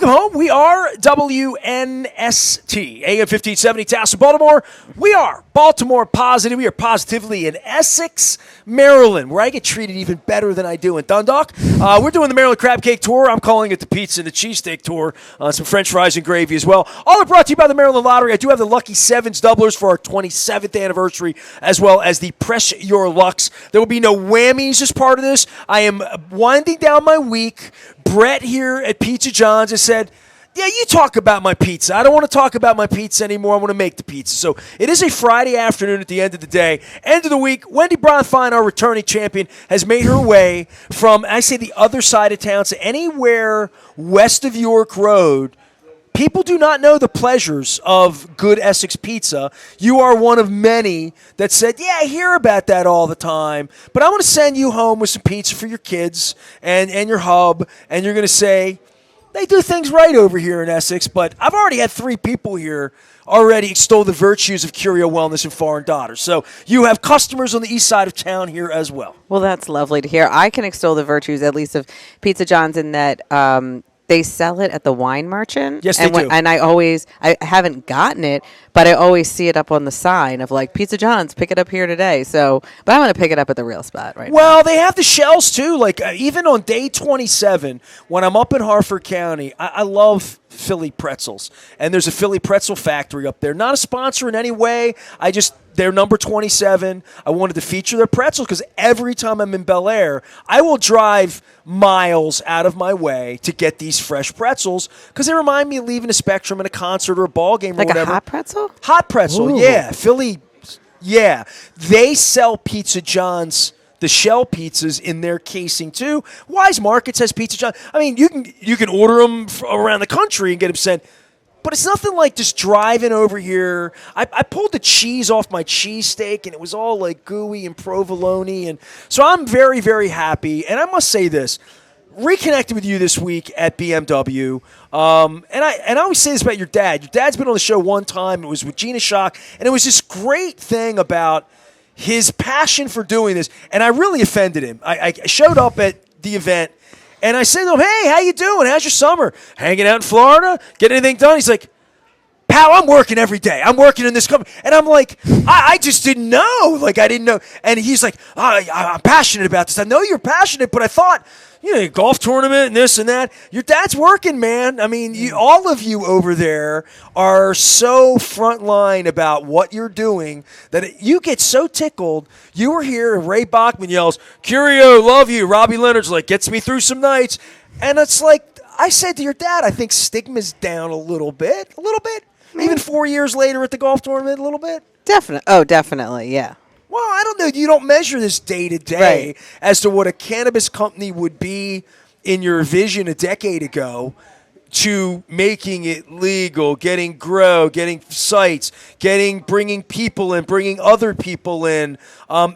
Welcome home. We are WNST, AM 1570, Tassel, Baltimore. We are Baltimore Positive. We are positively in Essex, Maryland, where I get treated even better than I do in Dundalk. We're doing the Maryland Crab Cake Tour. I'm calling it the Pizza and the Cheesesteak Tour. Some French fries and gravy as well. All are brought to you by the Maryland Lottery. I do have the Lucky Sevens doublers for our 27th anniversary, as well as the Press Your Lucks. There will be no whammies as part of this. I am winding down my week. Brett here at Pizza John's has said, yeah, you talk about my pizza. I don't want to talk about my pizza anymore. I want to make the pizza. So it is a Friday afternoon at the end of the day. End of the week, Wendy Bronfein, our returning champion, has made her way from, I say, the other side of town to anywhere west of York Road. People do not know the pleasures of good Essex pizza. You are one of many that said, yeah, I hear about that all the time, but I want to send you home with some pizza for your kids and your hub, and you're going to say, they do things right over here in Essex, but I've already had 3 people here already extol the virtues of Curio Wellness and Foreign Daughters. So you have customers on the east side of town here as well. Well, that's lovely to hear. I can extol the virtues, at least, of Pizza John's in that they sell it at the wine merchant. Yes, they do. And I haven't gotten it, but I always see it up on the sign of like Pizza John's, pick it up here today. So, but I'm going to pick it up at the real spot right now. Well, they have the shells too. Like even on day 27, when I'm up in Harford County, I love Philly pretzels. And there's a Philly pretzel factory up there. Not a sponsor in any way. They're number 27. I wanted to feature their pretzels because every time I'm in Bel Air, I will drive miles out of my way to get these fresh pretzels because they remind me of leaving a Spectrum at a concert or a ball game or whatever. Like a hot pretzel? Hot pretzel, Ooh. yeah. Philly, yeah. They sell Pizza John's, the shell pizzas in their casing too. Wise Markets has Pizza John. I mean, you can order them around the country and get them sent. But it's nothing like just driving over here. I pulled the cheese off my cheesesteak, and it was all like gooey and provolone. And so I'm very, very happy. And I must say this. Reconnected with you this week at BMW. And I always say this about your dad. Your dad's been on the show one time. It was with Gina Schock. And it was this great thing about his passion for doing this. And I really offended him. I showed up at the event. And I said to him, hey, how you doing? How's your summer? Hanging out in Florida? Get anything done? He's like, pal, I'm working every day. I'm working in this company. And I'm like, I just didn't know. Like, I didn't know. And he's like, I'm passionate about this. I know you're passionate, but I thought, golf tournament and this and that. Your dad's working, man. I mean, all of you over there are so frontline about what you're doing that you get so tickled. You were here and Ray Bachman yells, Curio, love you. Robbie Leonard's like, gets me through some nights. And it's like, I said to your dad, I think stigma's down a little bit. Even 4 years later at the golf tournament, a little bit. Definitely, yeah. Well, I don't know. You don't measure this day to day as to what a cannabis company would be in your vision a decade ago to making it legal, getting sites, bringing people in, bringing other people in,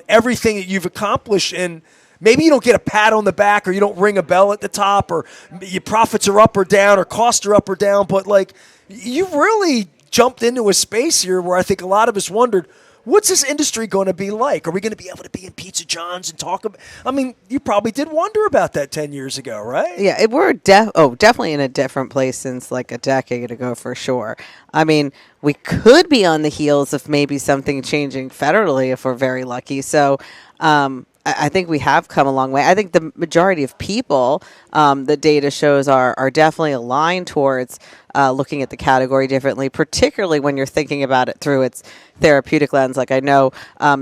everything that you've accomplished. And maybe you don't get a pat on the back or you don't ring a bell at the top or your profits are up or down or costs are up or down. But, like, you really jumped into a space here where I think a lot of us wondered, what's this industry going to be like? Are we going to be able to be in Pizza John's and talk about? I mean, you probably did wonder about that 10 years ago, right? Yeah, we're definitely in a different place since like a decade ago for sure. I mean, we could be on the heels of maybe something changing federally if we're very lucky. So I think we have come a long way. I think the majority of people, the data shows, are definitely aligned towards looking at the category differently, particularly when you're thinking about it through its therapeutic lens. Like I know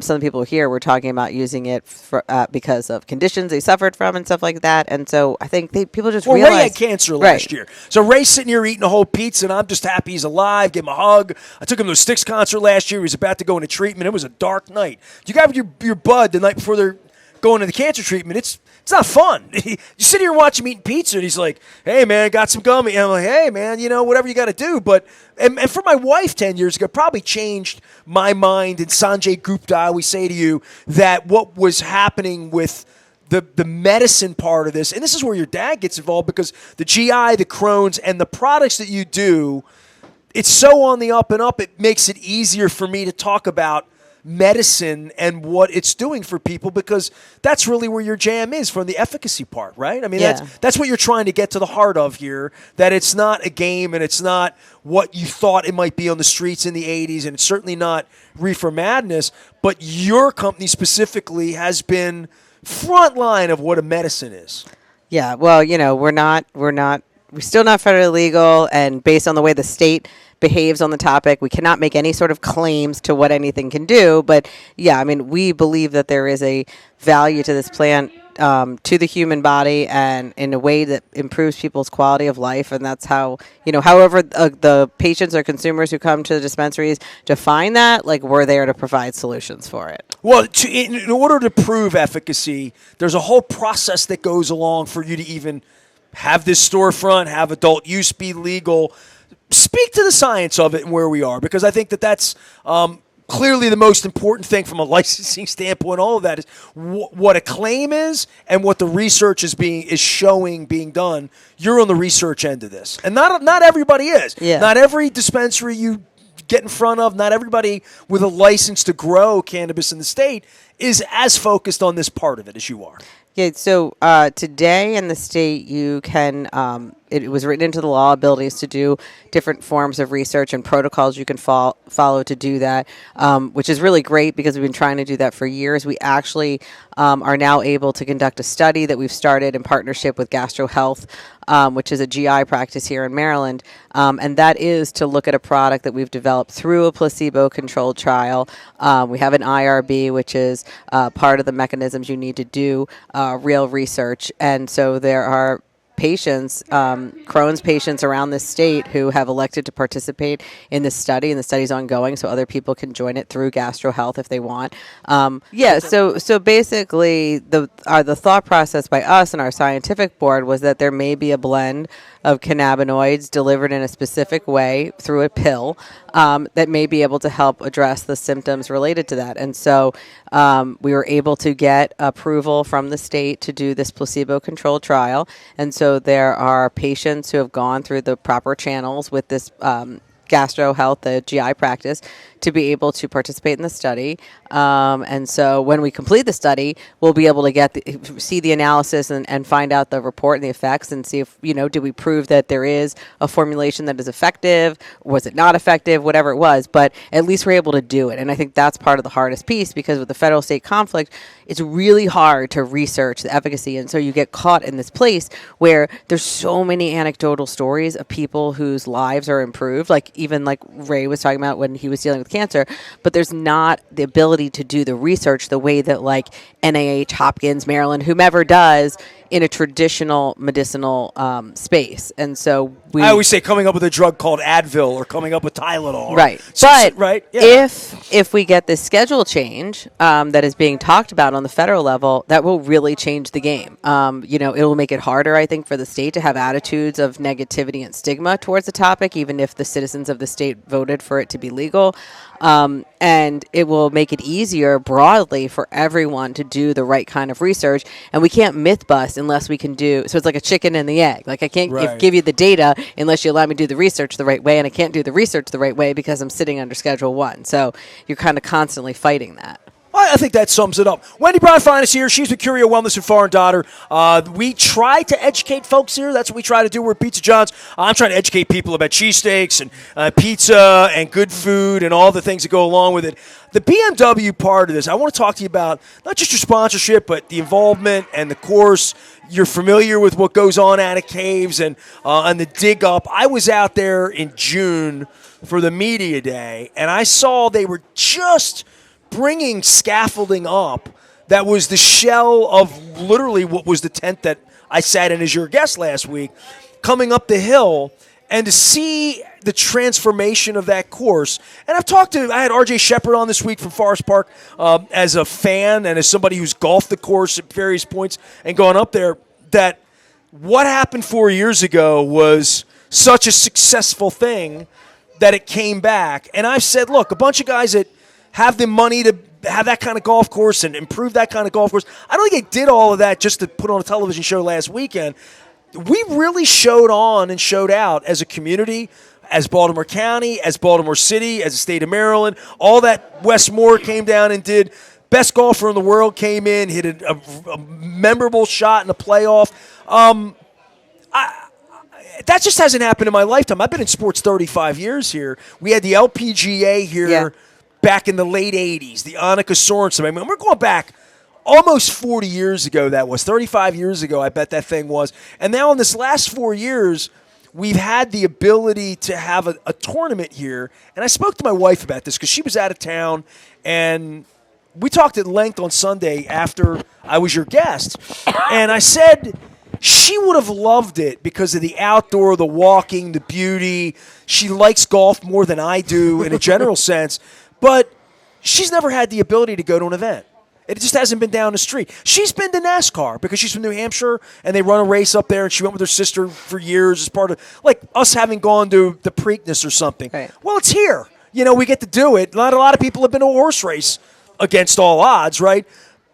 some people here were talking about using it because of conditions they suffered from and stuff like that. And so I think people just realize. Ray had cancer last year. So Ray's sitting here eating a whole pizza, and I'm just happy he's alive. Give him a hug. I took him to a Styx concert last year. He was about to go into treatment. It was a dark night. You got your bud the night before they're going to the cancer treatment. It's not fun. You sit here and watch him eating pizza, and he's like, hey, man, got some gummy. And I'm like, hey, man, whatever you got to do. But and for my wife 10 years ago, probably changed my mind. And Sanjay Gupta, I always say to you that what was happening with the medicine part of this, and this is where your dad gets involved because the GI, the Crohn's, and the products that you do, it's so on the up and up, it makes it easier for me to talk about medicine and what it's doing for people, because that's really where your jam is from the efficacy part, right? I mean, Yeah. that's what you're trying to get to the heart of here, that it's not a game and it's not what you thought it might be on the streets in the 80s, and it's certainly not reefer madness, but your company specifically has been front line of what a medicine is. Yeah, well, we're still not federally legal, and based on the way the state behaves on the topic, we cannot make any sort of claims to what anything can do. But yeah, I mean, we believe that there is a value to this plant, to the human body, and in a way that improves people's quality of life. And that's how, however the patients or consumers who come to the dispensaries define that, like, we're there to provide solutions for it. Well, in order to prove efficacy, there's a whole process that goes along for you to even have this storefront, have adult use be legal. Speak to the science of it and where we are, because I think that's clearly the most important thing from a licensing standpoint. All of that is what a claim is and what the research is showing being done. You're on the research end of this, and not everybody is. Yeah. Not every dispensary you get in front of, not everybody with a license to grow cannabis in the state is as focused on this part of it as you are. Yeah, so today in the state, you can, it was written into the law, abilities to do different forms of research and protocols you can follow to do that, which is really great because we've been trying to do that for years. We actually are now able to conduct a study that we've started in partnership with Gastro Health, which is a GI practice here in Maryland, and that is to look at a product that we've developed through a placebo-controlled trial. We have an IRB, which is part of the mechanisms you need to do real research, and so there are patients, Crohn's patients around the state who have elected to participate in this study, and the study's ongoing, so other people can join it through Gastro Health if they want. So basically, the thought process by us and our scientific board was that there may be a blend of cannabinoids delivered in a specific way through a pill that may be able to help address the symptoms related to that. And so we were able to get approval from the state to do this placebo-controlled trial. And so there are patients who have gone through the proper channels with this Gastro Health, the GI practice, to be able to participate in the study. And so when we complete the study, we'll be able to see the analysis and find out the report and the effects and see if, do we prove that there is a formulation that is effective? Was it not effective? Whatever it was. But at least we're able to do it. And I think that's part of the hardest piece, because with the federal state conflict, it's really hard to research the efficacy. And so you get caught in this place where there's so many anecdotal stories of people whose lives are improved, even like Ray was talking about when he was dealing with cancer, but there's not the ability to do the research the way that like NIH, Hopkins, Maryland, whomever does in a traditional medicinal space. And so I always say coming up with a drug called Advil or coming up with Tylenol. Right. Right. Yeah. If we get this schedule change that is being talked about on the federal level, that will really change the game. It will make it harder, I think, for the state to have attitudes of negativity and stigma towards the topic, even if the citizens of the state voted for it to be legal. And it will make it easier broadly for everyone to do the right kind of research. And we can't myth bust unless we can do, so it's like a chicken and the egg. Like I can't give you the data unless you allow me to do the research the right way, and I can't do the research the right way because I'm sitting under Schedule 1. So you're kind of constantly fighting that. I think that sums it up. Wendy Bronfein is here. She's with Curio Wellness and Foreign Daughter. We try to educate folks here. That's what we try to do. We're at Pizza John's. I'm trying to educate people about cheesesteaks and pizza and good food and all the things that go along with it. The BMW part of this, I want to talk to you about not just your sponsorship, but the involvement and the course. You're familiar with what goes on out of caves and the dig up. I was out there in June for the media day, and I saw they were just bringing scaffolding up that was the shell of literally what was the tent that I sat in as your guest last week, coming up the hill, and to see the transformation of that course. And I had RJ Shepard on this week from Forest Park as a fan and as somebody who's golfed the course at various points and gone up there, that what happened 4 years ago was such a successful thing that it came back. And I've said, look, a bunch of guys that have the money to have that kind of golf course and improve that kind of golf course. I don't think they did all of that just to put on a television show last weekend. We really showed on and showed out as a community as Baltimore County, as Baltimore City, as the state of Maryland. All that Westmore came down and did. Best golfer in the world came in, hit a memorable shot in a playoff. That just hasn't happened in my lifetime. I've been in sports 35 years here. We had the LPGA here back in the late 80s, the Annika Sorensen. I mean, we're going back almost 40 years ago, that was. 35 years ago, I bet that thing was. And now in this last 4 years, we've had the ability to have a tournament here. And I spoke to my wife about this because she was out of town, and we talked at length on Sunday after I was your guest. And I said she would have loved it because of the outdoor, the walking, the beauty. She likes golf more than I do in a general sense. But she's never had the ability to go to an event. It just hasn't been down the street. She's been to NASCAR because she's from New Hampshire, and they run a race up there, and she went with her sister for years as part of, like, us having gone to the Preakness or something. Right. Well, it's here. You know, we get to do it. Not a lot of people have been to a horse race against all odds, right?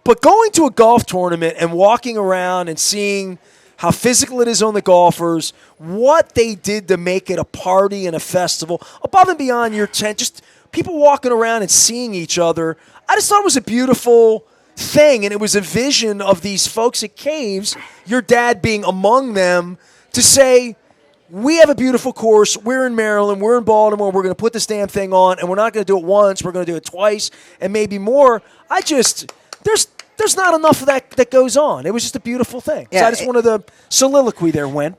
But going to a golf tournament and walking around and seeing how physical it is on the golfers, what they did to make it a party and a festival, above and beyond your tent, just people walking around and seeing each other, I just thought it was a beautiful thing, and it was a vision of these folks at Caves, your dad being among them, to say, we have a beautiful course, we're in Maryland, we're in Baltimore, we're going to put this damn thing on, and we're not going to do it once, we're going to do it twice, and maybe more. There's not enough of that goes on. It was just a beautiful thing. Yeah, So I just wanted the soliloquy there, Wen.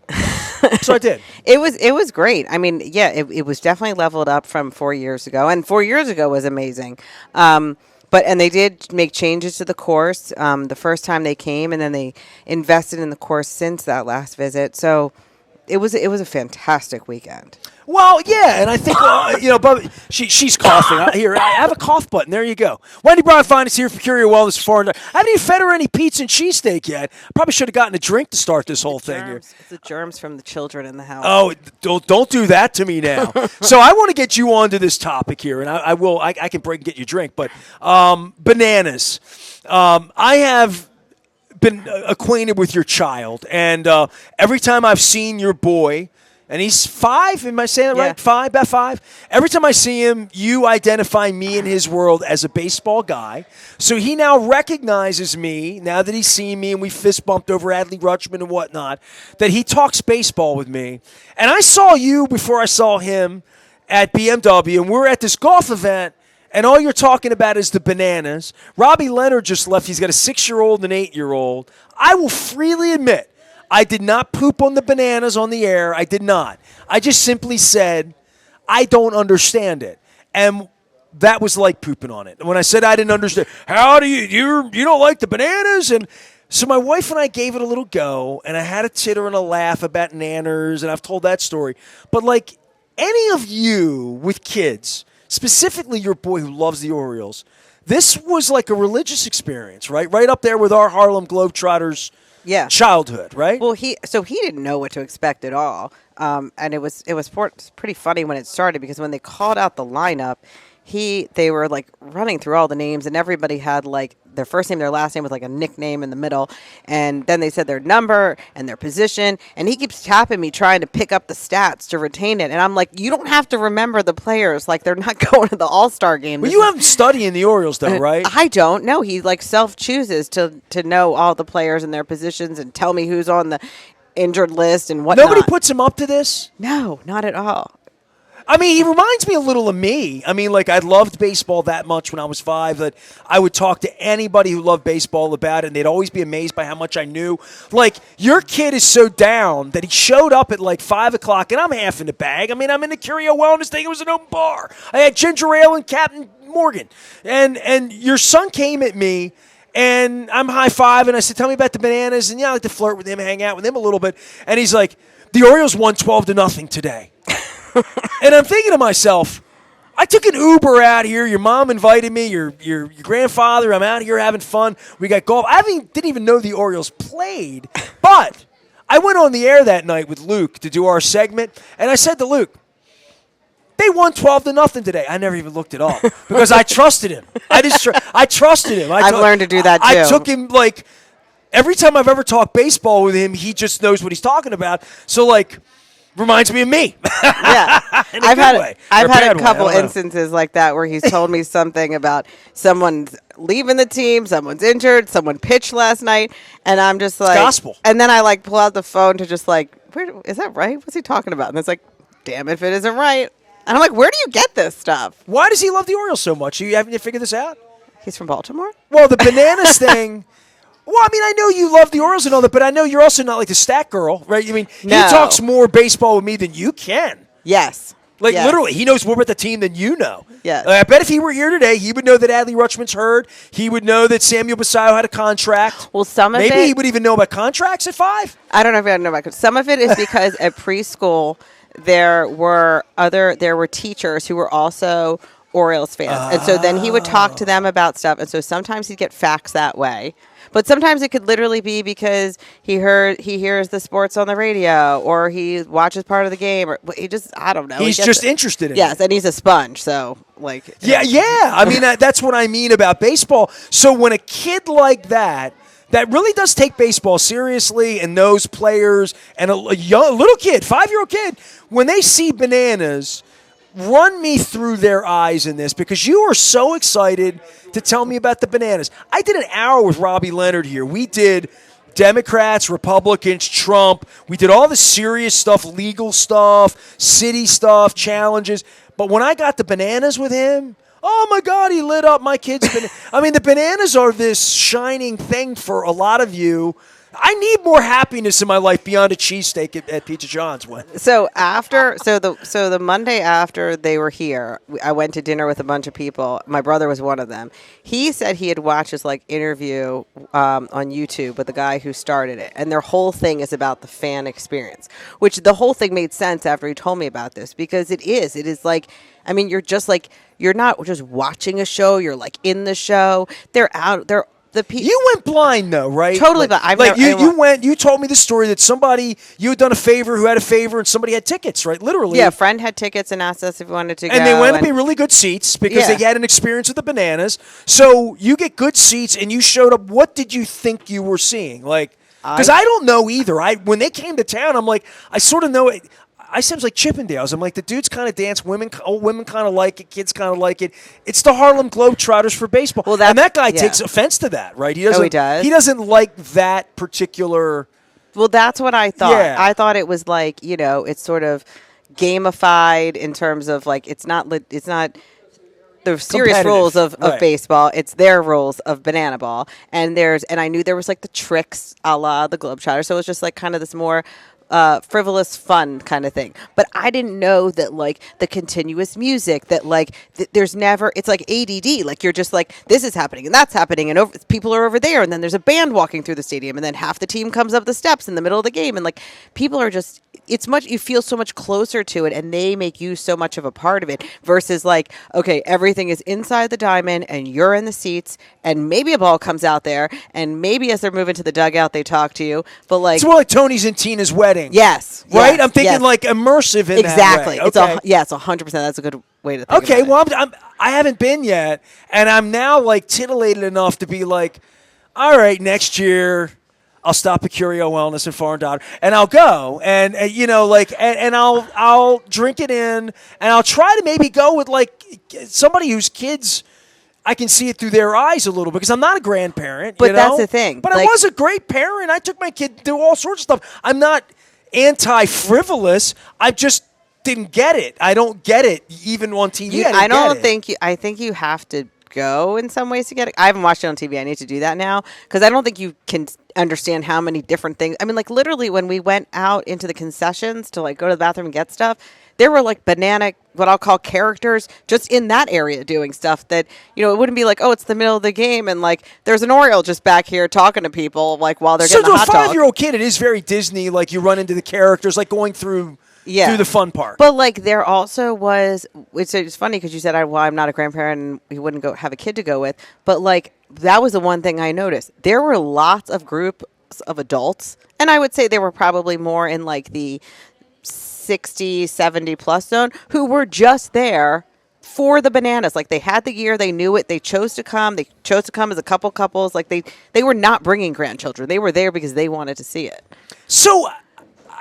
So I did. It was great. I mean, yeah, it was definitely leveled up from 4 years ago, and 4 years ago was amazing. And they did make changes to the course the first time they came, and then they invested in the course since that last visit. So it was a fantastic weekend. Well, yeah, and I think, but she's coughing. Here, I have a cough button. There you go. Wendy Bronfein is here for Curio Wellness Foreign. I haven't even fed her any pizza and cheesesteak yet. Probably should have gotten a drink to start this whole thing here. It's the germs from the children in the house. Oh, don't do that to me now. So I want to get you onto this topic here, and I will. I can break and get you a drink, but bananas. I have been acquainted with your child, and every time I've seen your boy, and he's 5, am I saying that right? 5, about 5. Every time I see him, you identify me in his world as a baseball guy. So he now recognizes me, now that he's seen me and we fist bumped over Adley Rutschman and whatnot, that he talks baseball with me. And I saw you before I saw him at BMW, and we're at this golf event, and all you're talking about is the bananas. Robbie Leonard just left. He's got a 6-year-old and an 8-year-old. I will freely admit, I did not poop on the bananas on the air. I did not. I just simply said, I don't understand it. And that was like pooping on it. When I said I didn't understand, how do you don't like the bananas? And so my wife and I gave it a little go, and I had a titter and a laugh about nanners, and I've told that story. But like any of you with kids, specifically your boy who loves the Orioles, this was like a religious experience, right? Right up there with our Harlem Globetrotters childhood, right? Well, he didn't know what to expect at all, and it was pretty funny when it started, because when they called out the lineup, they were like running through all the names, and everybody had like their first name, their last name with like a nickname in the middle, and then they said their number and their position, and he keeps tapping me trying to pick up the stats to retain it, and I'm like, you don't have to remember the players, like they're not going to the All-Star game. Well, you haven't studying the Orioles though, right? I don't know. He like self-chooses to know all the players and their positions and tell me who's on the injured list and whatnot. Nobody puts him up to this? No, not at all. I mean, he reminds me a little of me. I mean, like, I loved baseball that much when I was 5 that I would talk to anybody who loved baseball about it, and they'd always be amazed by how much I knew. Like, your kid is so down that he showed up at, like, 5 o'clock, and I'm half in the bag. I mean, I'm in the Curio Wellness thing. It was an open bar. I had ginger ale and Captain Morgan. And your son came at me, and I'm high-fiving. I said, tell me about the bananas. And, I like to flirt with him, hang out with him a little bit. And he's like, the Orioles won 12-0 today. And I'm thinking to myself, I took an Uber out here. Your mom invited me. Your grandfather. I'm out here having fun. We got golf. Didn't even know the Orioles played. But I went on the air that night with Luke to do our segment, and I said to Luke, they won 12-0 today. I never even looked it up because I trusted him. I trusted him. I've learned to do that too. I took him like every time I've ever talked baseball with him, he just knows what he's talking about. So like, Reminds me of me. Yeah, In a I've good had way. Or I've had bad a way, couple I don't know. instances like that where he's told me something about someone's leaving the team, someone's injured, someone pitched last night, and I'm just like, gospel. and then I like pull out the phone to just like, where is that right? What's he talking about? And it's like, damn if it isn't right. And I'm like, where do you get this stuff? Why does he love the Orioles so much? You haven't figured this out? He's from Baltimore. Well, the bananas thing. Well, I mean, I know you love the Orioles and all that, but I know you're also not like the stat girl, right? I mean, No. he talks more baseball with me than you can. Yes. Like, Yes. literally, he knows more about the team than you know. Yes. I bet if he were here today, he would know that Adley Rutschman's hurt. He would know that Samuel Basayo had a contract. Well, some of Maybe it, he would even know about contracts at 5. I don't know if I know about it. Some of it is because at preschool there were teachers who were also Orioles fans, and so then he would talk to them about stuff, and so sometimes he'd get facts that way. But sometimes it could literally be because he hears the sports on the radio, or he watches part of the game, or he just, I don't know. He's He gets just it. interested in it. Yes, and he's a sponge, so like. Yeah. I mean, that's what I mean about baseball. So when a kid like that really does take baseball seriously, and those players and a little kid, 5-year-old kid, when they see bananas, run me through their eyes in this, because you are so excited to tell me about the bananas. I did an hour with Robbie Leonard here. We did Democrats, Republicans, Trump. We did all the serious stuff, legal stuff, city stuff, challenges. But when I got the bananas with him, oh my God, he lit up my kids. I mean, the bananas are this shining thing for a lot of you. I need more happiness in my life beyond a cheesesteak at Pizza John's. So the Monday after they were here, I went to dinner with a bunch of people. My brother was one of them. He said he had watched this interview on YouTube with the guy who started it, and their whole thing is about the fan experience. Which the whole thing made sense after he told me about this, because it is like, I mean, you're not just watching a show. You're like in the show. You went blind though, right? Totally blind. You told me the story that you had done a favor, who had a favor, and somebody had tickets, right? Literally. Yeah, a friend had tickets and asked us if we wanted to go. And they wound up being really good seats because they had an experience with the bananas. So you get good seats, and you showed up. What did you think you were seeing? Because I don't know either. When they came to town, I'm like, I sort of know it. I said it was like Chippendales. I'm like, the dudes kind of dance. Old women kind of like it. Kids kind of like it. It's the Harlem Globetrotters for baseball. Well, and that guy takes offense to that, right? He does. He doesn't like that particular. Well, that's what I thought. Yeah. I thought it was like, it's sort of gamified in terms of like it's not the serious rules of baseball. It's their rules of banana ball. And I knew there was like the tricks a la the Globetrotters. So it was just like kind of this more frivolous fun kind of thing. But I didn't know that like the continuous music, that like there's never, it's like ADD, like you're just like, this is happening and that's happening, and people are over there, and then there's a band walking through the stadium, and then half the team comes up the steps in the middle of the game, and like people are just, you feel so much closer to it, and they make you so much of a part of it, versus like, okay, everything is inside the diamond and you're in the seats, and maybe a ball comes out there, and maybe as they're moving to the dugout they talk to you, but like it's more like Tony's and Tina's wedding. Yes. Right? Yes, I'm thinking like immersive in exactly. that way. It's 100%. That's a good way to think Okay, about it. well, I haven't been yet, and I'm now like titillated enough to be like, all right, next year I'll stop at Curio Wellness in Foreign Daughter, and I'll go, and I'll drink it in, and I'll try to maybe go with like somebody whose kids, I can see it through their eyes a little, because I'm not a grandparent. But that's the thing. But I was a great parent. I took my kid to do all sorts of stuff. I'm not anti-frivolous. I just didn't get it. I don't get it even on TV. I think you have to go in some ways to get it. I haven't watched it on TV. I need to do that now, because I don't think you can understand how many different things. I mean, like literally when we went out into the concessions to like go to the bathroom and get stuff, there were like banana, what I'll call characters, just in that area doing stuff that, it wouldn't be like, oh, it's the middle of the game and like there's an Oriole just back here talking to people like while they're getting a hot dog. So to a 5-year-old kid, it is very Disney. Like you run into the characters, like going through the fun part. But like there also was, it's funny because you said, I'm not a grandparent and you wouldn't go have a kid to go with. But like that was the one thing I noticed. There were lots of groups of adults, and I would say there were probably more in like the 60, 70 plus zone, who were just there for the bananas. Like they had the gear, they knew it, they chose to come. They chose to come as a couples. Like they were not bringing grandchildren. They were there because they wanted to see it. So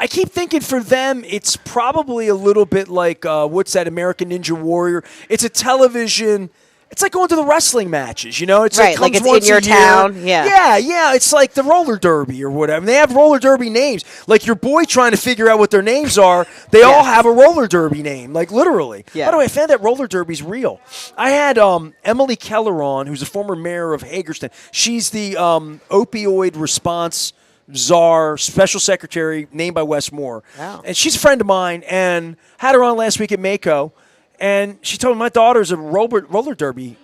I keep thinking for them, it's probably a little bit like what's that American Ninja Warrior? It's a television. It's like going to the wrestling matches, you know? It's Right, like comes it's once in your a year. town, yeah. Yeah. It's like the roller derby or whatever. They have roller derby names. Like your boy trying to figure out what their names are. They all have a roller derby name, like literally. Yeah. By the way, I found that roller derby's real. I had Emily Keller on, who's a former mayor of Hagerstown. She's the opioid response czar, special secretary, named by Wes Moore. Wow. And she's a friend of mine, and had her on last week at Mako. And she told me my daughter's a roller derby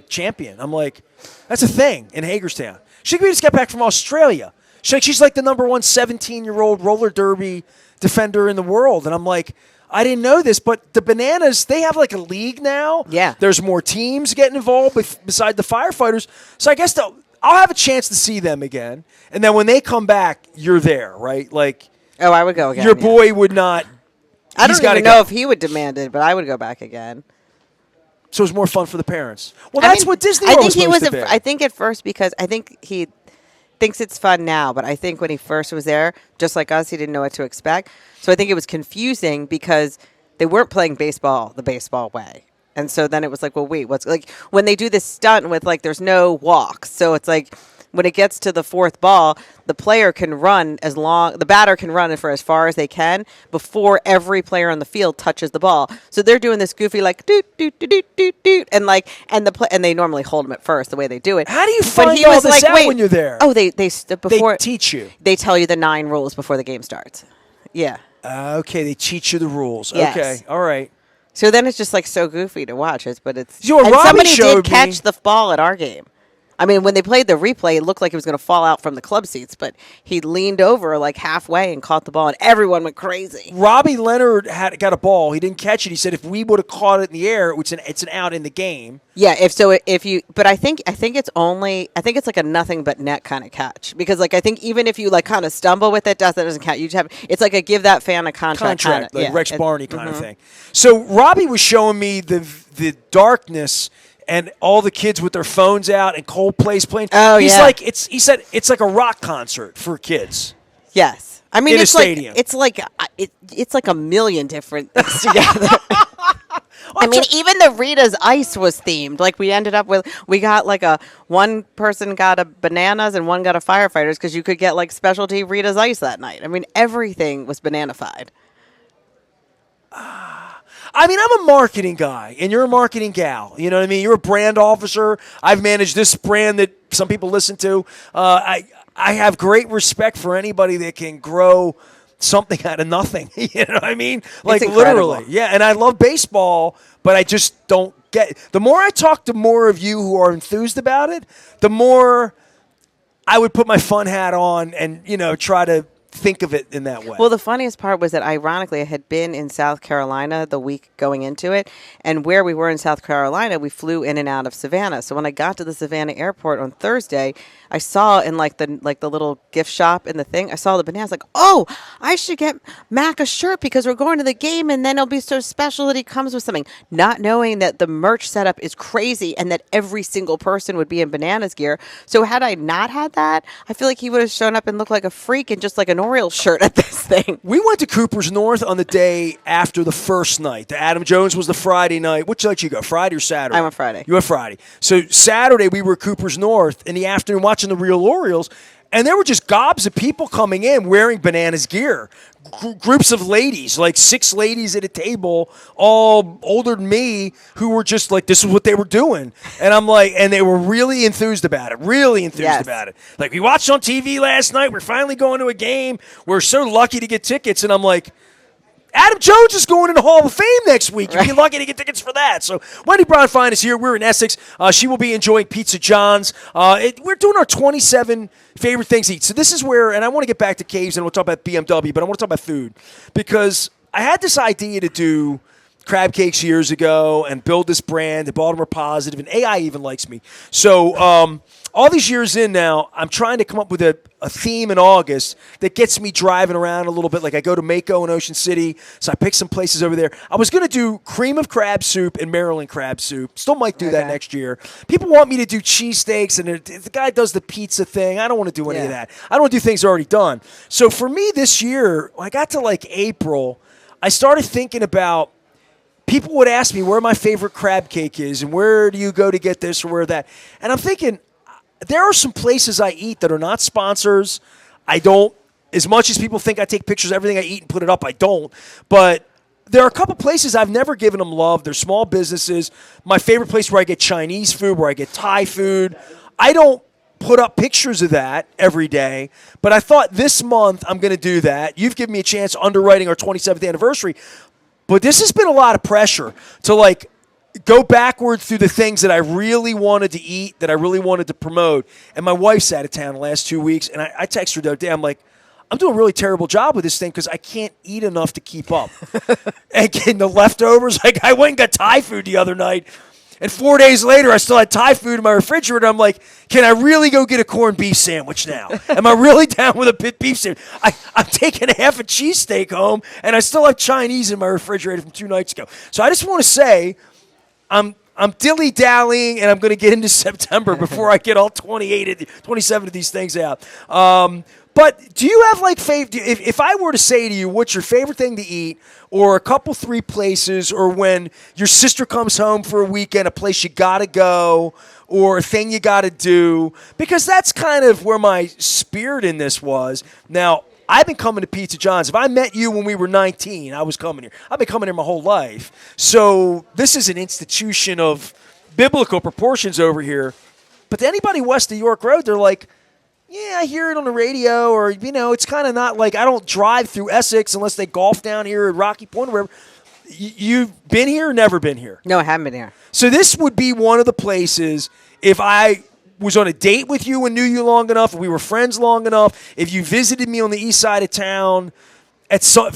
champion. I'm like, that's a thing in Hagerstown. We just got back from Australia. She's like the number one 17-year-old roller derby defender in the world. And I'm like, I didn't know this, but the Bananas, they have like a league now. Yeah. There's more teams getting involved beside the firefighters. So I guess I'll have a chance to see them again. And then when they come back, you're there, right? Like, Oh, I would go again. your boy would not. I don't he's gotta even know go. if he would demand it, but I would go back again. So it's more fun for the parents. Well, that's what Disney World was supposed to be. I think at first because I think he thinks it's fun now, but I think when he first was there, just like us, he didn't know what to expect. So I think it was confusing because they weren't playing baseball the baseball way. And so then it was like, well, wait, what's like when they do this stunt with like there's no walks. So it's like when it gets to the fourth ball, the player can run the batter can run for as far as they can before every player on the field touches the ball. So they're doing this goofy like doot doot doot doot doot doot and like and they normally hold them at first the way they do it. How do you But find he all was this like, out wait, when you're there? Oh, they before They teach you. They tell you the 9 rules before the game starts. Yeah. Okay, they teach you the rules. Yes. Okay, all right. So then it's just like so goofy to watch. But You know, and Robbie somebody showed did catch me- the ball at our game. I mean, when they played the replay, it looked like it was going to fall out from the club seats, but he leaned over like halfway and caught the ball, and everyone went crazy. Robbie Leonard got a ball. He didn't catch it. He said if we would have caught it in the air, it's an out in the game. Yeah, but I think it's like a nothing but net kind of catch because like I think even if you like kind of stumble with it, that doesn't count. You just it's like a give that fan a contract like Rex Barney kind of thing. So Robbie was showing me the darkness. And all the kids with their phones out and Coldplay's playing. Oh, He's yeah. like he said it's like a rock concert for kids. Yes, I mean In a it's like stadium. it's like a million different things together. I mean, even the Rita's Ice was themed. Like we got like one person got a bananas and one got a firefighters because you could get like specialty Rita's Ice that night. I mean, everything was bananified. I mean, I'm a marketing guy, and you're a marketing gal. You know what I mean? You're a brand officer. I've managed this brand that some people listen to. I have great respect for anybody that can grow something out of nothing. You know what I mean? Like literally. Yeah, and I love baseball, but I just don't get it. The more I talk to more of you who are enthused about it, the more I would put my fun hat on and, try to think of it in that way. Well, the funniest part was that ironically I had been in South Carolina the week going into it, and where we were in South Carolina, we flew in and out of Savannah. So when I got to the Savannah airport on Thursday, I saw in like the little gift shop in the thing, I saw the bananas like, oh, I should get Mac a shirt because we're going to the game and then it'll be so special that he comes with something. Not knowing that the merch setup is crazy and that every single person would be in bananas gear. So had I not had that, I feel like he would have shown up and looked like a freak in just like an Orioles shirt at this thing. We went to Cooper's North on the day after the first night. The Adam Jones was the Friday night. Which night you go, Friday or Saturday? I went Friday. You went Friday. So Saturday we were at Cooper's North in the afternoon watching the real Orioles, and there were just gobs of people coming in wearing bananas gear. Groups of ladies, like 6 ladies at a table, all older than me, who were just like, this is what they were doing. And I'm like, and they were really enthused about it, about it. Like, we watched on TV last night. We're finally going to a game. We're so lucky to get tickets. And I'm like, Adam Jones is going in the Hall of Fame next week. You'd be lucky to get tickets for that. So Wendy Bronfein is here. We're in Essex. She will be enjoying Pizza John's. We're doing our 27 favorite things to eat. So this is where, and I want to get back to caves and we'll talk about BMW, but I want to talk about food because I had this idea to do crab cakes years ago and build this brand at Baltimore Positive, and AI even likes me. So all these years in now, I'm trying to come up with a theme in August that gets me driving around a little bit. Like I go to Mako and Ocean City, so I pick some places over there. I was going to do cream of crab soup and Maryland crab soup. Still might do that next year. People want me to do cheesesteaks, and the guy does the pizza thing. I don't want to do any of that. I don't want to do things already done. So for me this year, when I got to like April, I started thinking about, people would ask me where my favorite crab cake is and where do you go to get this or where that. And I'm thinking, there are some places I eat that are not sponsors. I don't, as much as people think I take pictures of everything I eat and put it up, I don't. But there are a couple places I've never given them love. They're small businesses. My favorite place where I get Chinese food, where I get Thai food. I don't put up pictures of that every day, but I thought this month I'm going to do that. You've given me a chance underwriting our 27th anniversary. But this has been a lot of pressure to like go backwards through the things that I really wanted to eat, that I really wanted to promote. And my wife's out of town the last 2 weeks, and I text her the other day. I'm like, I'm doing a really terrible job with this thing because I can't eat enough to keep up. And getting the leftovers, like I went and got Thai food the other night, and 4 days later I still had Thai food in my refrigerator. I'm like, can I really go get a corned beef sandwich now? Am I really down with a beef sandwich? I'm taking half a cheesesteak home, and I still have Chinese in my refrigerator from 2 nights ago. So I just want to say, I'm dilly-dallying, and I'm going to get into September before I get all 27 of these things out. But do you have, like, if I were to say to you, what's your favorite thing to eat, or a couple, 3 places, or when your sister comes home for a weekend, a place you got to go, or a thing you got to do, because that's kind of where my spirit in this was. Now, I've been coming to Pizza John's. If I met you when we were 19, I was coming here. I've been coming here my whole life. So this is an institution of biblical proportions over here. But to anybody west of York Road, they're like, yeah, I hear it on the radio, or, you know, it's kind of not like, I don't drive through Essex unless they golf down here at Rocky Point or wherever. You've been here or never been here? No, I haven't been here. So this would be one of the places, if I was on a date with you and knew you long enough, if we were friends long enough, if you visited me on the east side of town,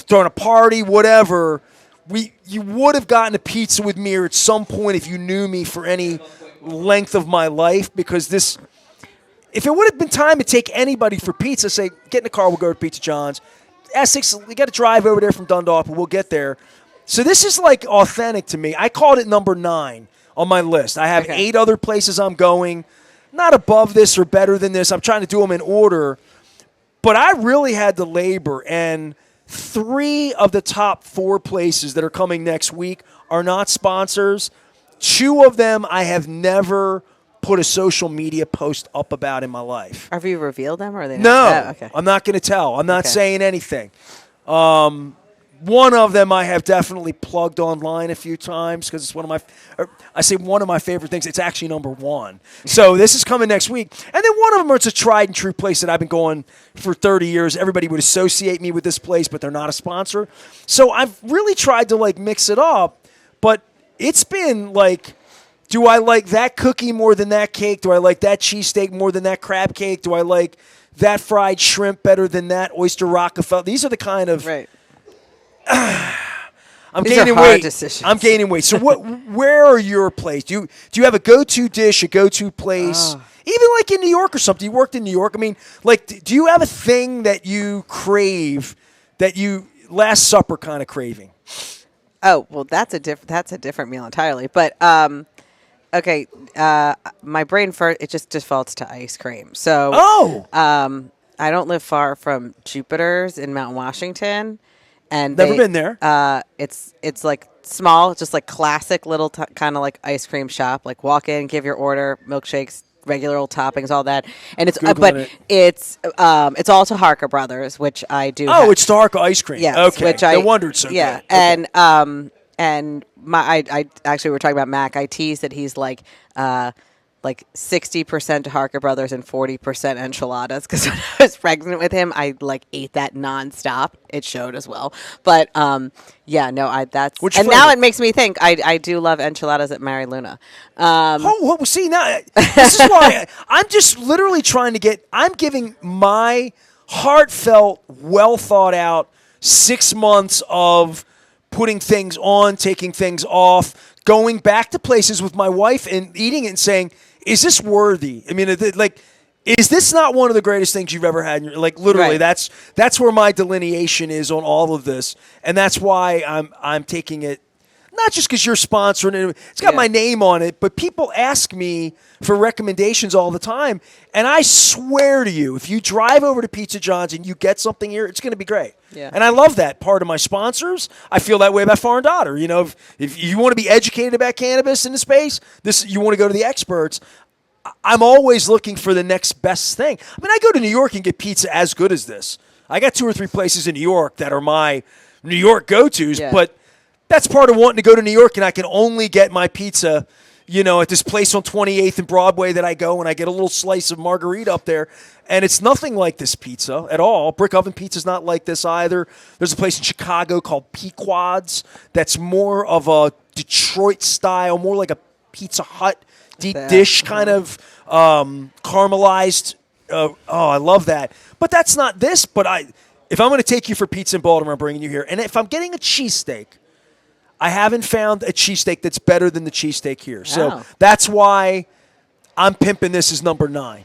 during a party, whatever, you would have gotten a pizza with me or at some point if you knew me for any length of my life, because this, if it would have been time to take anybody for pizza, say, get in the car, we'll go to Pizza John's. Essex, we got to drive over there from Dundalk, but we'll get there. So this is like authentic to me. I called it number 9 on my list. I have 8 other places I'm going. Not above this or better than this. I'm trying to do them in order. But I really had to labor, and 3 of the top 4 places that are coming next week are not sponsors. 2 of them I have never put a social media post up about in my life. Have you revealed them, or are they not? No, Oh, okay. I'm not going to tell. I'm not saying anything. One of them I have definitely plugged online a few times because it's one of my favorite things. It's actually number 1. So this is coming next week. And then one of them, it's a tried and true place that I've been going for 30 years. Everybody would associate me with this place, but they're not a sponsor. So I've really tried to like mix it up, but it's been like, do I like that cookie more than that cake? Do I like that cheesesteak more than that crab cake? Do I like that fried shrimp better than that oyster Rockefeller? These are the kind of... Right. I'm These gaining are hard weight. decisions. I'm gaining weight. So where are your places? Do you have a go-to dish, a go-to place? Even like in New York or something. You worked in New York. I mean, like, do you have a thing that you crave, that you Last Supper kind of craving? Oh, well, that's a different meal entirely. But okay, my brain first, it just defaults to ice cream. So I don't live far from Jupiter's in Mount Washington. And never been there. It's like small, just like classic little kind of like ice cream shop. Like walk in, give your order, milkshakes, regular old toppings, all that. And it's it's also Harker Brothers, which I do. Oh, it's the Harker ice cream. Yes, okay. Which I wondered so. Yeah, good. Okay. And I actually were talking about Mac. I teased that he's like 60% Harker Brothers and 40% enchiladas, because when I was pregnant with him, I like ate that nonstop. It showed as well. But that's Which and flavor? now it makes me think I do love enchiladas at Mary Luna. See, now this is why I'm just literally trying to get. I'm giving my heartfelt, well thought out 6 months of putting things on, taking things off, going back to places with my wife and eating it and saying, is this worthy? I mean, is this not one of the greatest things you've ever had? Like, literally, Right. that's where my delineation is on all of this, and that's why I'm taking it. Not just because you're sponsoring it. It's got my name on it, but people ask me for recommendations all the time. And I swear to you, if you drive over to Pizza John's and you get something here, it's going to be great. Yeah. And I love that part of my sponsors. I feel that way about Foreign Daughter. You know, if you want to be educated about cannabis in the space, you want to go to the experts. I'm always looking for the next best thing. I mean, I go to New York and get pizza as good as this. I got 2 or 3 places in New York that are my New York go-tos, but that's part of wanting to go to New York, and I can only get my pizza, at this place on 28th and Broadway that I go, and I get a little slice of margarita up there, and it's nothing like this pizza at all. Brick Oven Pizza's not like this either. There's a place in Chicago called Pequod's that's more of a Detroit style, more like a Pizza Hut deep dish kind of caramelized. I love that. But that's not this. But if I'm going to take you for pizza in Baltimore, I'm bringing you here. And if I'm getting a cheesesteak, I haven't found a cheesesteak that's better than the cheesesteak here. So that's why I'm pimping this as number 9.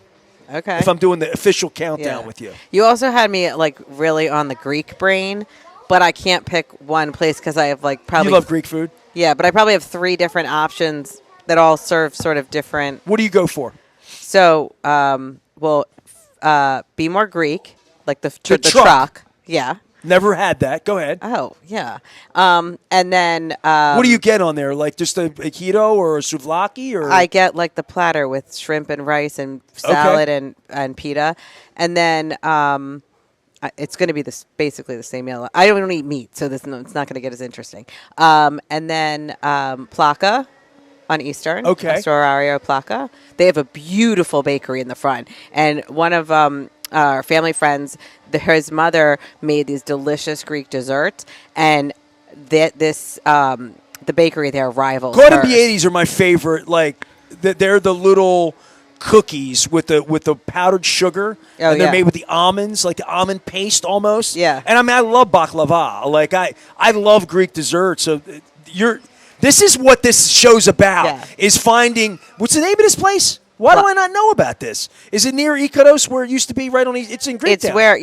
Okay. If I'm doing the official countdown with you. You also had me really on the Greek brain, but I can't pick one place because I have probably. You love Greek food? Yeah, but I probably have 3 different options that all serve sort of different. What do you go for? So, be more Greek, like the truck. Yeah. Never had that. Go ahead. Oh, yeah. And then. What do you get on there? Like just a keto or a souvlaki? Or? I get the platter with shrimp and rice and salad and pita. And then it's going to be basically the same meal. I don't eat meat, so it's not going to get as interesting. And then Plaka on Eastern. Okay. Astorario Plaka. They have a beautiful bakery in the front. And one of our family friends, his mother made these delicious Greek desserts, and the bakery there rivals. Gordon B80s are my favorite. They're the little cookies with the powdered sugar, and they're made with the almonds, like the almond paste almost. Yeah. And I love baklava. I love Greek dessert. So this is what this show's about: is finding what's the name of this place. Why do I not know about this? Is it near Ikaros where it used to be right on It's in Greektown. It's where,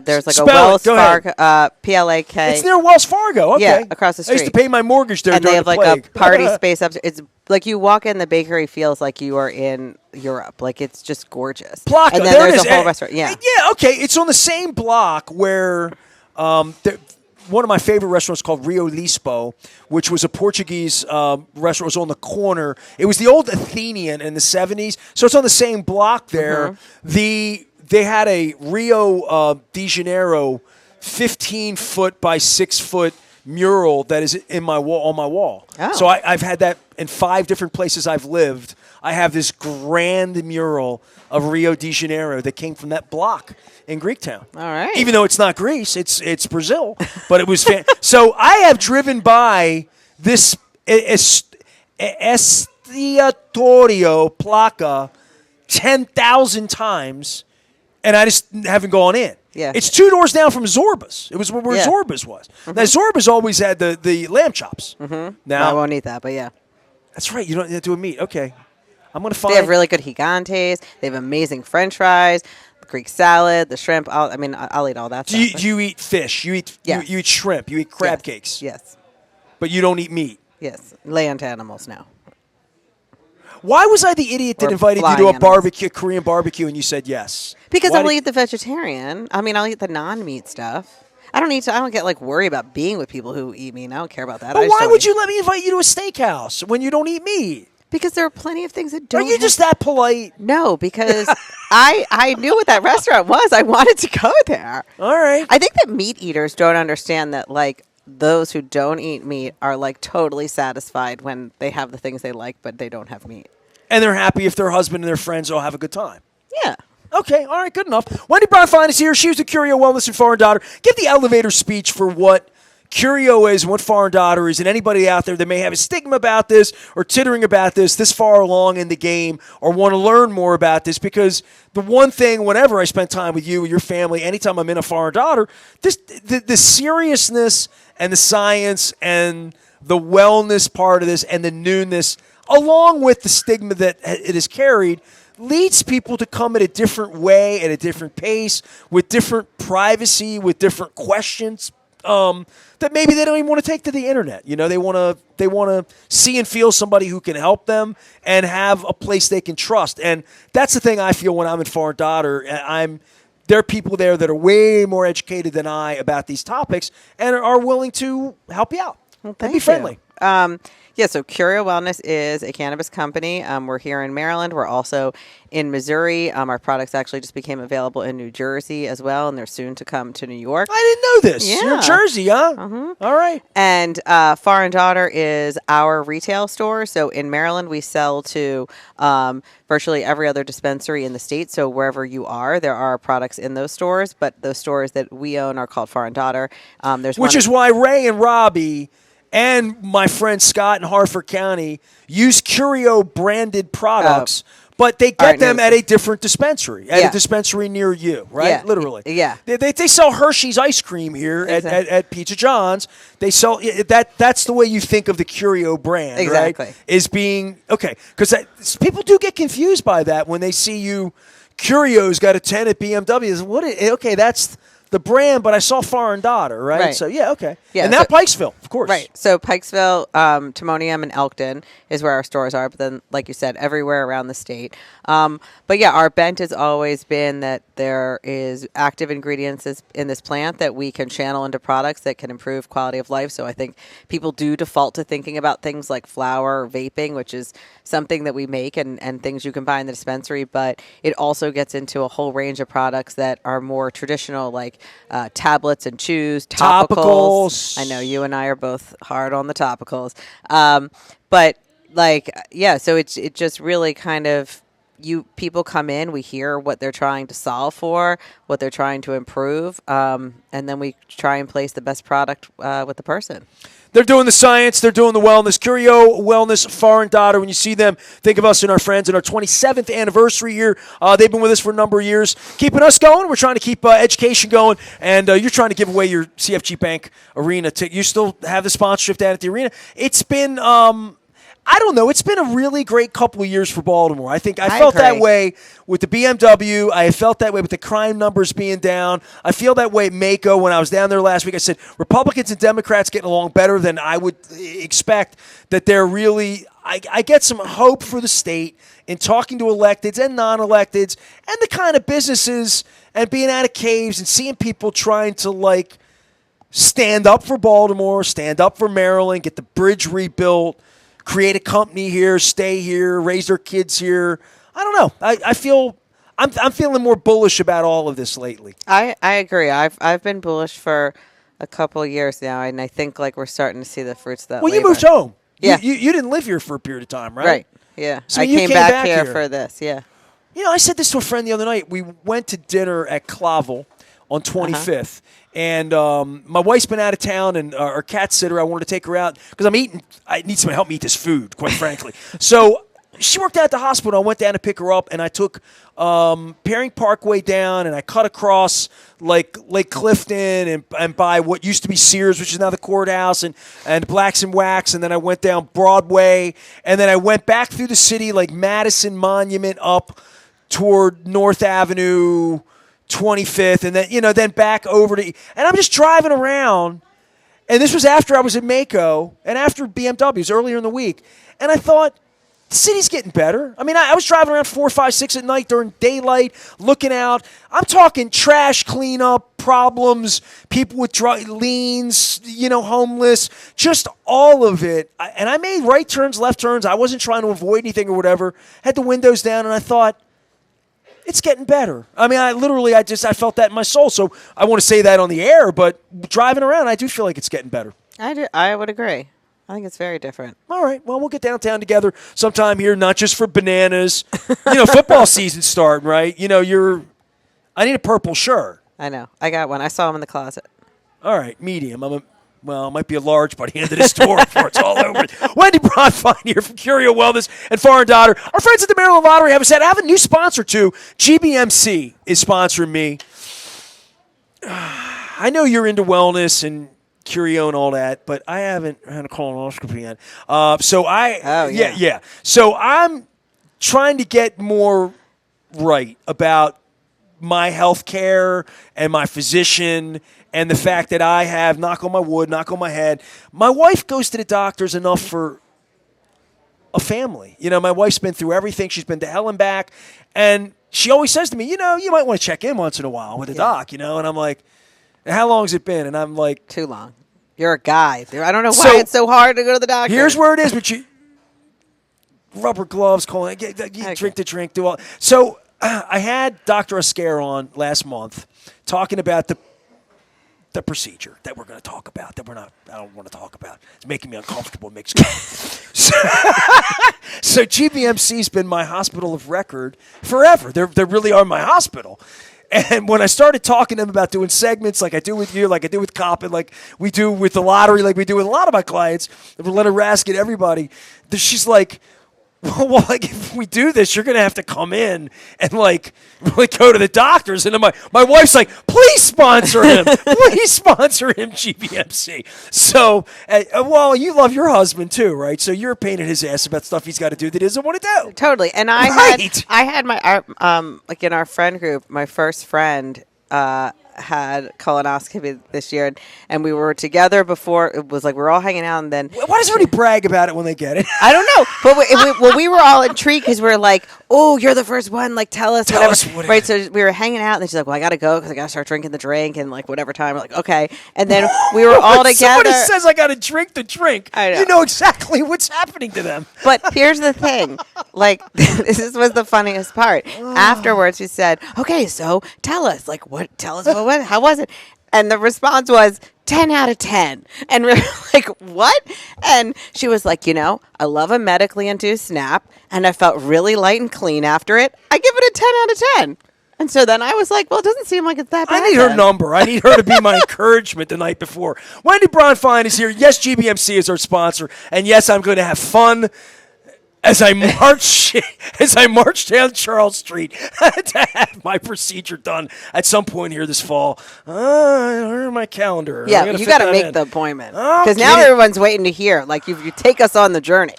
there's a Wells Fargo, PLAK. It's near Wells Fargo, okay. Yeah, across the street. I used to pay my mortgage there and during they have the plague. a party space up. It's you walk in, the bakery feels like you are in Europe. It's just gorgeous. Plaka, and then there there's it is. a whole restaurant. Yeah. Yeah, okay. It's on the same block where one of my favorite restaurants called Rio Lispo, which was a Portuguese restaurant. It was on the corner. It was the old Athenian in the 70s. So it's on the same block there. They had a Rio de Janeiro 15-foot by 6-foot mural that is on my wall. Oh. So I've had that in 5 different places I've lived. I have this grand mural of Rio de Janeiro that came from that block in Greektown. All right. Even though it's not Greece, it's Brazil, but it was so I have driven by this Estiatorio Plaka 10,000 times, and I just haven't gone in. Yeah. It's 2 doors down from Zorba's. It was where Zorba's was. Now, Zorba's always had the lamb chops. Now I won't eat that, but yeah. That's right. You don't have to do a meat. Okay. I'm going to find. They have really good gigantes. They have amazing French fries, the Greek salad, the shrimp. I'll eat all that Do stuff. you eat fish? You eat you eat shrimp. You eat crab cakes. Yes. But you don't eat meat. Yes. Land animals now. Why was I the idiot that Or invited you flying to a animals. barbecue, Korean barbecue, and you said yes? Because Why I'll did- eat the vegetarian. I'll eat the non-meat stuff. I don't get worry about being with people who eat meat. I don't care about that. But why would you let me invite you to a steakhouse when you don't eat meat? Because there are plenty of things that don't. Are you just that polite? No, because I knew what that restaurant was. I wanted to go there. All right. I think that meat eaters don't understand that those who don't eat meat are totally satisfied when they have the things they like, but they don't have meat. And they're happy if their husband and their friends all have a good time. Yeah. Okay, all right, good enough. Wendy Bronfein is here. She was the Curio Wellness and Foreign Daughter. Give the elevator speech for what Curio is and what Foreign Daughter is, and anybody out there that may have a stigma about this or tittering about this far along in the game or want to learn more about this, because the one thing, whenever I spend time with you and your family, anytime I'm in a Foreign Daughter, the seriousness and the science and the wellness part of this and the newness, along with the stigma that it has carried, leads people to come at a different way, at a different pace, with different privacy, with different questions that maybe they don't even want to take to the internet. They want to see and feel somebody who can help them and have a place they can trust. And that's the thing I feel when I'm in Foreign Daughter. There are people there that are way more educated than I about these topics and are willing to help you out. Well, and be friendly. So Curio Wellness is a cannabis company. We're here in Maryland. We're also in Missouri. Our products actually just became available in New Jersey as well, and they're soon to come to New York. I didn't know this. Yeah. You're in Jersey, huh? Mm-hmm. All right. And Foreign Daughter is our retail store. So in Maryland, we sell to virtually every other dispensary in the state. So wherever you are, there are products in those stores, but those stores that we own are called Foreign Daughter. Which is why Ray and Robbie and my friend Scott in Harford County use Curio branded products, but they get them at a different dispensary, at a dispensary near you, right? Yeah. Literally. Yeah. They sell Hershey's ice cream here at Pizza John's. They sell that's the way you think of the Curio brand, exactly. Right? Is being okay, because people do get confused by that when they see you. Curio's got a 10 at BMW. Okay, that's the brand, but I saw Foreign Daughter, right? So, okay. Yeah, and now Pikesville, of course. Right. So, Pikesville, Timonium, and Elkton is where our stores are. But then, like you said, everywhere around the state. But, yeah, our bent has always been that there is active ingredients in this plant that we can channel into products that can improve quality of life. So, I think people do default to thinking about things like flower or vaping, which is something that we make and things you can buy in the dispensary. But it also gets into a whole range of products that are more traditional, like tablets and chews, topicals. I know you and I are both hard on the topicals. But so it just really kind of, people come in, we hear what they're trying to solve for, what they're trying to improve, and then we try and place the best product with the person. They're doing the science. They're doing the wellness. Curio Wellness, Foreign Daughter. When you see them, think of us and our friends in our 27th anniversary year. They've been with us for a number of years, keeping us going. We're trying to keep education going, and you're trying to give away your CFG Bank Arena ticket. You still have the sponsorship down at the arena. It's been I don't know. It's been a really great couple of years for Baltimore. I think I felt agree. that way with the BMW. I felt that way with the crime numbers being down. I feel that way at Mako when I was down there last week. I said Republicans and Democrats getting along better than I would expect. That they're really I get some hope for the state in talking to electeds and non-electeds and the kind of businesses and being out of caves and seeing people trying to stand up for Baltimore, stand up for Maryland, get the bridge rebuilt, create a company here, stay here, raise their kids here. I don't know. I feel I'm feeling more bullish about all of this lately. I agree. I've been bullish for a couple of years now, and I think we're starting to see the fruits of that. Well, labor. you moved home. Yeah, you didn't live here for a period of time, right? Right. Yeah. So I you came back here for this. Yeah. I said this to a friend the other night. We went to dinner at Clavel on 25th. And my wife's been out of town, and our cat sitter, I wanted to take her out because I need someone to help me eat this food, quite frankly. So she worked out at the hospital. I went down to pick her up, and I took Paring Parkway down, and I cut across Lake Clifton and by what used to be Sears, which is now the courthouse, and Blacks and Wax, and then I went down Broadway, and then I went back through the city like Madison Monument up toward North Avenue, 25th, and then back over to, and I'm just driving around, and this was after I was at Mako and after BMWs earlier in the week, and I thought, the city's getting better. I mean, I was driving around 4, 5, 6 at night during daylight, looking out. I'm talking trash cleanup problems, people with liens, homeless, just all of it. And I made right turns, left turns. I wasn't trying to avoid anything or whatever. Had the windows down, and I thought, it's getting better. I mean, I felt that in my soul. So I want to say that on the air, but driving around, I do feel like it's getting better. I would agree. I think it's very different. All right. Well, we'll get downtown together sometime here, not just for bananas. Football season's starting, right? I need a purple shirt. I know. I got one. I saw them in the closet. All right. Medium. It might be a large by the end of this tour before it's all over. Wendy Bronfein here from Curio Wellness and Foreign Daughter. Our friends at the Maryland Lottery have said, I have a new sponsor too. GBMC is sponsoring me. I know you're into wellness and Curio and all that, but I haven't had a colonoscopy yet. So I'm trying to get more right about my health care and my physician and the fact that I have, knock on my wood, knock on my head. My wife goes to the doctors enough for a family. My wife's been through everything. She's been to hell and back. And she always says to me, you might want to check in once in a while with a doc, And I'm like, how long has it been? And I'm like, too long. You're a guy. I don't know why it's so hard to go to the doctor. Here's where it is, but you rubber gloves, drink the drink, do all. So I had Dr. Oscar on last month talking about the procedure that we're going to talk about, I don't want to talk about. It's making me uncomfortable. It makes me so GBMC's been my hospital of record forever. They really are my hospital. And when I started talking to them about doing segments like I do with you, like I do with Coppin, like we do with the lottery, like we do with a lot of my clients, Leonard Raskin, everybody, she's like, well, like if we do this, you're gonna have to come in and like go to the doctors. And my wife's like, please sponsor him, GBMC. So, well, you love your husband too, right? So you're a pain in his ass about stuff he's got to do that he doesn't want to do. Totally. And I had my like in our friend group, my first friend had colonoscopy this year, and we were together before. It was like we were all hanging out, and then why does everybody brag about it when they get it? I don't know, but we were all intrigued because we were like, "Oh, you're the first one! Like, tell us whatever." Right? So we were hanging out, and she's like, "Well, I gotta go because I gotta start drinking the drink and like whatever time." We're like, "Okay," and then we were all together. Somebody says I gotta drink the drink. I know. You know exactly what's happening to them. But here's the thing, like this was the funniest part. Afterwards, we said, "Okay, so tell us, like, what? Tell us what? How was it?" And the response was 10 out of 10. And we're like, what? And she was like, I love a medically induced nap, and I felt really light and clean after it. I give it a 10 out of 10. And so then I was like, well, it doesn't seem like it's that bad. I need her number. I need her to be my encouragement the night before. Wendy Bronfein is here. Yes, GBMC is our sponsor. And yes, I'm going to have fun as I march down Charles Street to have my procedure done at some point here this fall. Here's my calendar. Yeah, you got to make the appointment because now everyone's waiting to hear. Like, you take us on the journey.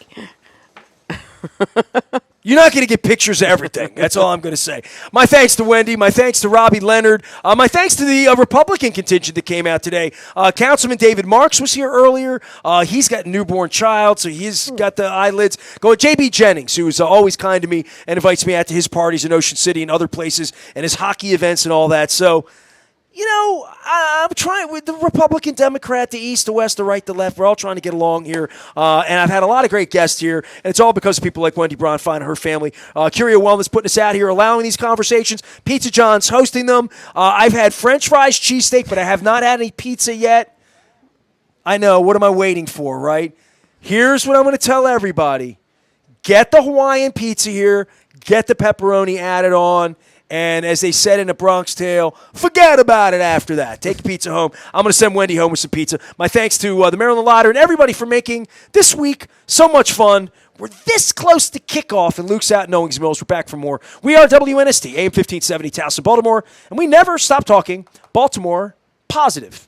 You're not going to get pictures of everything. That's all I'm going to say. My thanks to Wendy. My thanks to Robbie Leonard. My thanks to the Republican contingent that came out today. Councilman David Marks was here earlier. He's got a newborn child, so he's got the eyelids. Go J.B. Jennings, who's always kind to me and invites me out to his parties in Ocean City and other places and his hockey events and all that. So, I'm trying with the Republican, Democrat, the east, the west, the right, the left. We're all trying to get along here. And I've had a lot of great guests here. And it's all because of people like Wendy Bronfein and her family. Curio Wellness putting us out here, allowing these conversations. Pizza John's hosting them. I've had French fries, cheesesteak, but I have not had any pizza yet. I know. What am I waiting for, right? Here's what I'm going to tell everybody. Get the Hawaiian pizza here. Get the pepperoni added on. And as they said in the Bronx Tale, forget about it after that. Take the pizza home. I'm going to send Wendy home with some pizza. My thanks to the Maryland Lottery and everybody for making this week so much fun. We're this close to kickoff, and Luke's out in Owings Mills. We're back for more. We are WNST, AM 1570, Towson, Baltimore, and we never stop talking Baltimore positive.